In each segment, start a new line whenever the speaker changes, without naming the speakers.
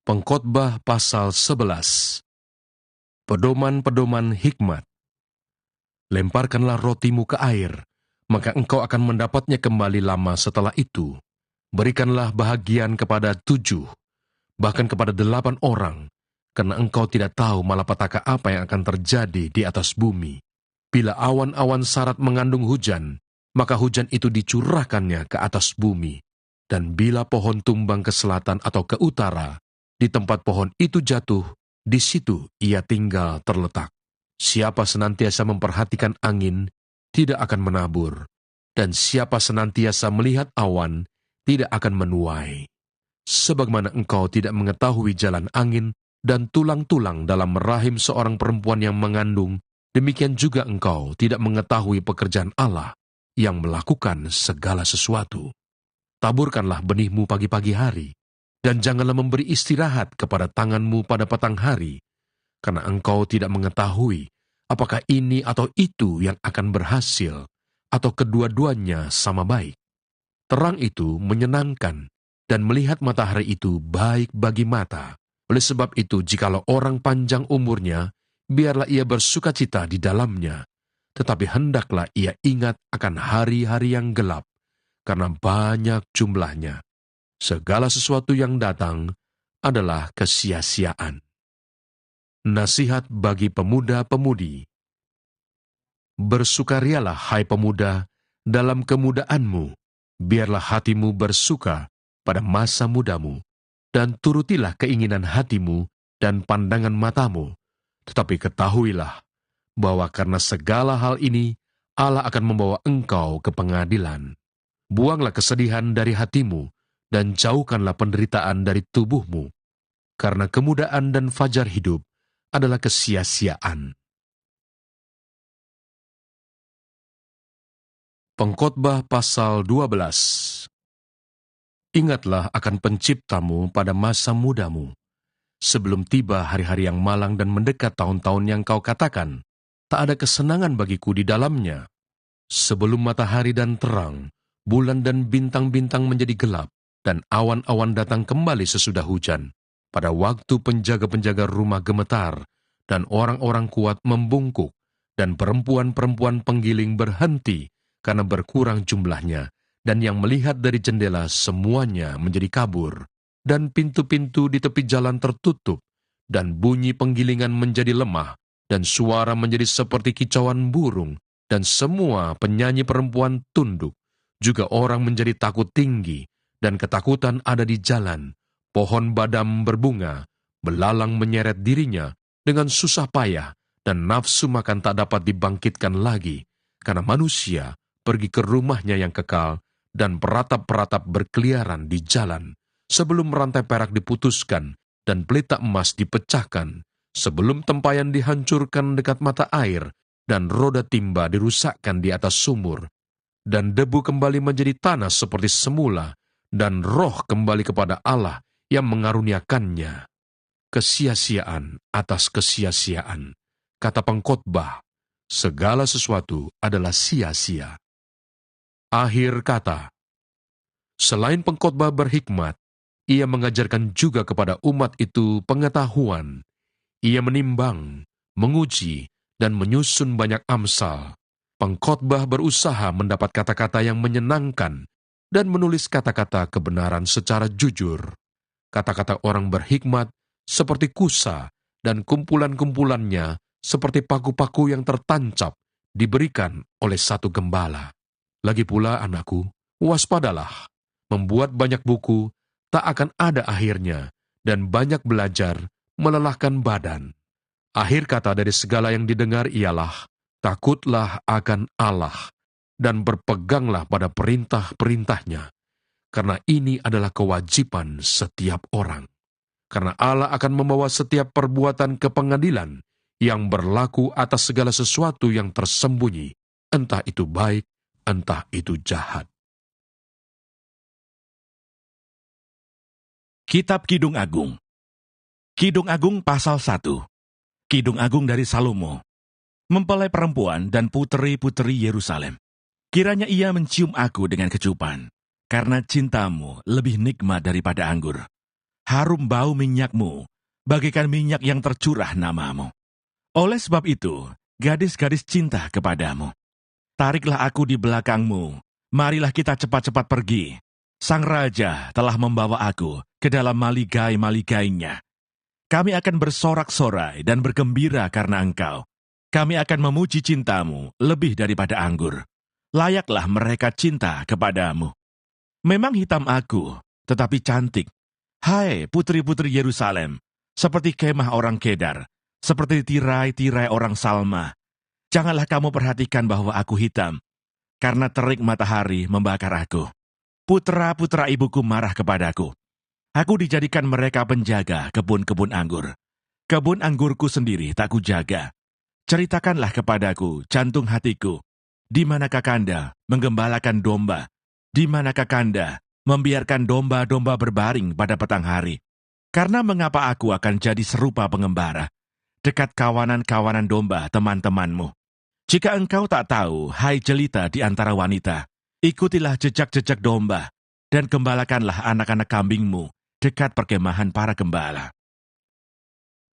Pengkhotbah pasal 11. Pedoman-pedoman hikmat. Lemparkanlah rotimu ke air, maka engkau akan mendapatnya kembali lama setelah itu. Berikanlah bahagian kepada 7, bahkan kepada 8 orang, karena engkau tidak tahu malapetaka apa yang akan terjadi di atas bumi. Bila awan-awan sarat mengandung hujan, maka hujan itu dicurahkannya ke atas bumi. Dan bila pohon tumbang ke selatan atau ke utara, di tempat pohon itu jatuh, di situ ia tinggal terletak. Siapa senantiasa memperhatikan angin, tidak akan menabur. Dan siapa senantiasa melihat awan, tidak akan menuai. Sebagaimana engkau tidak mengetahui jalan angin dan tulang-tulang dalam rahim seorang perempuan yang mengandung, demikian juga engkau tidak mengetahui pekerjaan Allah yang melakukan segala sesuatu. Taburkanlah benihmu pagi-pagi hari, dan janganlah memberi istirahat kepada tanganmu pada petang hari, karena engkau tidak mengetahui apakah ini atau itu yang akan berhasil, atau kedua-duanya sama baik. Terang itu menyenangkan, dan melihat matahari itu baik bagi mata. Oleh sebab itu, jikalau orang panjang umurnya, biarlah ia bersukacita di dalamnya. Tetapi hendaklah ia ingat akan hari-hari yang gelap, karena banyak jumlahnya. Segala sesuatu yang datang adalah kesia-siaan. Nasihat bagi pemuda-pemudi. Bersukarialah, hai pemuda, dalam kemudaanmu. Biarlah hatimu bersuka pada masa mudamu, dan turutilah keinginan hatimu dan pandangan matamu. Tetapi ketahuilah bahwa karena segala hal ini, Allah akan membawa engkau ke pengadilan. Buanglah kesedihan dari hatimu, dan jauhkanlah penderitaan dari tubuhmu, karena kemudaan dan fajar hidup adalah kesia-siaan. Pengkhotbah pasal 12. Ingatlah akan penciptamu pada masa mudamu, sebelum tiba hari-hari yang malang dan mendekat tahun-tahun yang kau katakan, tak ada kesenangan bagiku di dalamnya. Sebelum matahari dan terang, bulan dan bintang-bintang menjadi gelap, dan awan-awan datang kembali sesudah hujan. Pada waktu penjaga-penjaga rumah gemetar, dan orang-orang kuat membungkuk, dan perempuan-perempuan penggiling berhenti karena berkurang jumlahnya, dan yang melihat dari jendela semuanya menjadi kabur, dan pintu-pintu di tepi jalan tertutup, dan bunyi penggilingan menjadi lemah, dan suara menjadi seperti kicauan burung, dan semua penyanyi perempuan tunduk. Juga orang menjadi takut tinggi, dan ketakutan ada di jalan. Pohon badam berbunga, belalang menyeret dirinya dengan susah payah, dan nafsu makan tak dapat dibangkitkan lagi, karena manusia pergi ke rumahnya yang kekal, dan peratap-peratap berkeliaran di jalan, sebelum rantai perak diputuskan, dan pelita emas dipecahkan, sebelum tempayan dihancurkan dekat mata air, dan roda timba dirusakkan di atas sumur, dan debu kembali menjadi tanah seperti semula, dan roh kembali kepada Allah yang mengaruniakannya. Kesia-siaan atas kesia-siaan. Kata pengkhotbah, segala sesuatu adalah sia-sia. Akhir kata. Selain pengkhotbah berhikmat, ia mengajarkan juga kepada umat itu pengetahuan. Ia menimbang, menguji, dan menyusun banyak amsal. Pengkhotbah berusaha mendapat kata-kata yang menyenangkan dan menulis kata-kata kebenaran secara jujur. Kata-kata orang berhikmat seperti kusa, dan kumpulan-kumpulannya seperti paku-paku yang tertancap diberikan oleh satu gembala. Lagi pula, anakku, waspadalah. Membuat banyak buku tak akan ada akhirnya, dan banyak belajar melelahkan badan. Akhir kata dari segala yang didengar ialah, takutlah akan Allah, dan berpeganglah pada perintah-perintahnya, karena ini adalah kewajiban setiap orang. Karena Allah akan membawa setiap perbuatan ke pengadilan yang berlaku atas segala sesuatu yang tersembunyi, entah itu baik, entah itu jahat.
Kitab Kidung Agung. Kidung Agung pasal 1. Kidung Agung dari Salomo. Mempelai perempuan dan puteri-puteri Yerusalem. Kiranya ia mencium aku dengan kecupan, karena cintamu lebih nikmat daripada anggur. harum bau minyakmu, bagaikan minyak yang tercurah namamu. Oleh sebab itu, gadis-gadis cinta kepadamu. Tariklah aku di belakangmu, marilah kita cepat-cepat pergi. Sang Raja telah membawa aku ke dalam maligai-maligainya. Kami akan bersorak-sorai dan bergembira karena engkau. Kami akan memuji cintamu lebih daripada anggur. Layaklah mereka cinta kepadamu. Memang hitam aku, tetapi cantik. Hai putri-putri Yerusalem, seperti kemah orang Kedar, seperti tirai-tirai orang Salma. Janganlah kamu perhatikan bahwa aku hitam, karena terik matahari membakar aku. Putra-putra ibuku marah kepadaku. Aku dijadikan mereka penjaga kebun-kebun anggur. Kebun anggurku sendiri tak kujaga. Ceritakanlah kepadaku, jantung hatiku, di manakah Kanda menggembalakan domba? Di manakah Kanda membiarkan domba-domba berbaring pada petang hari? Karena mengapa aku akan jadi serupa pengembara, dekat kawanan-kawanan domba teman-temanmu? Jika engkau tak tahu, hai jelita di antara wanita, ikutilah jejak-jejak domba, dan gembalakanlah anak-anak kambingmu dekat perkemahan para gembala.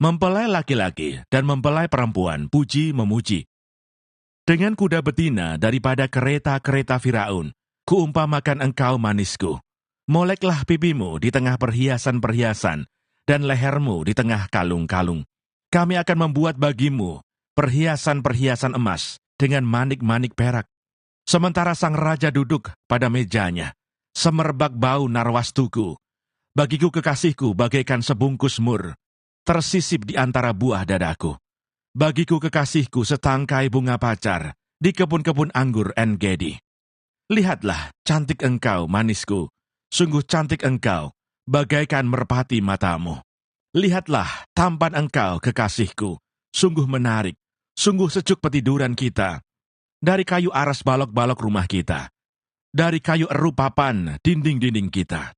Mempelai laki-laki dan mempelai perempuan puji-memuji. Dengan kuda betina daripada kereta-kereta Firaun, kuumpamakan engkau manisku. Moleklah pipimu di tengah perhiasan-perhiasan, dan lehermu di tengah kalung-kalung. Kami akan membuat bagimu perhiasan-perhiasan emas dengan manik-manik perak. Sementara sang raja duduk pada mejanya, semerbak bau narwastuku. Bagiku kekasihku bagaikan sebungkus mur, tersisip di antara buah dadaku. Bagiku kekasihku setangkai bunga pacar di kebun-kebun anggur En-Gedi. Lihatlah, cantik engkau, manisku. Sungguh cantik engkau, bagaikan merpati matamu. Lihatlah, tampan engkau, kekasihku. Sungguh menarik, sungguh sejuk petiduran kita. Dari kayu aras balok-balok rumah kita. Dari kayu eru papan dinding-dinding kita.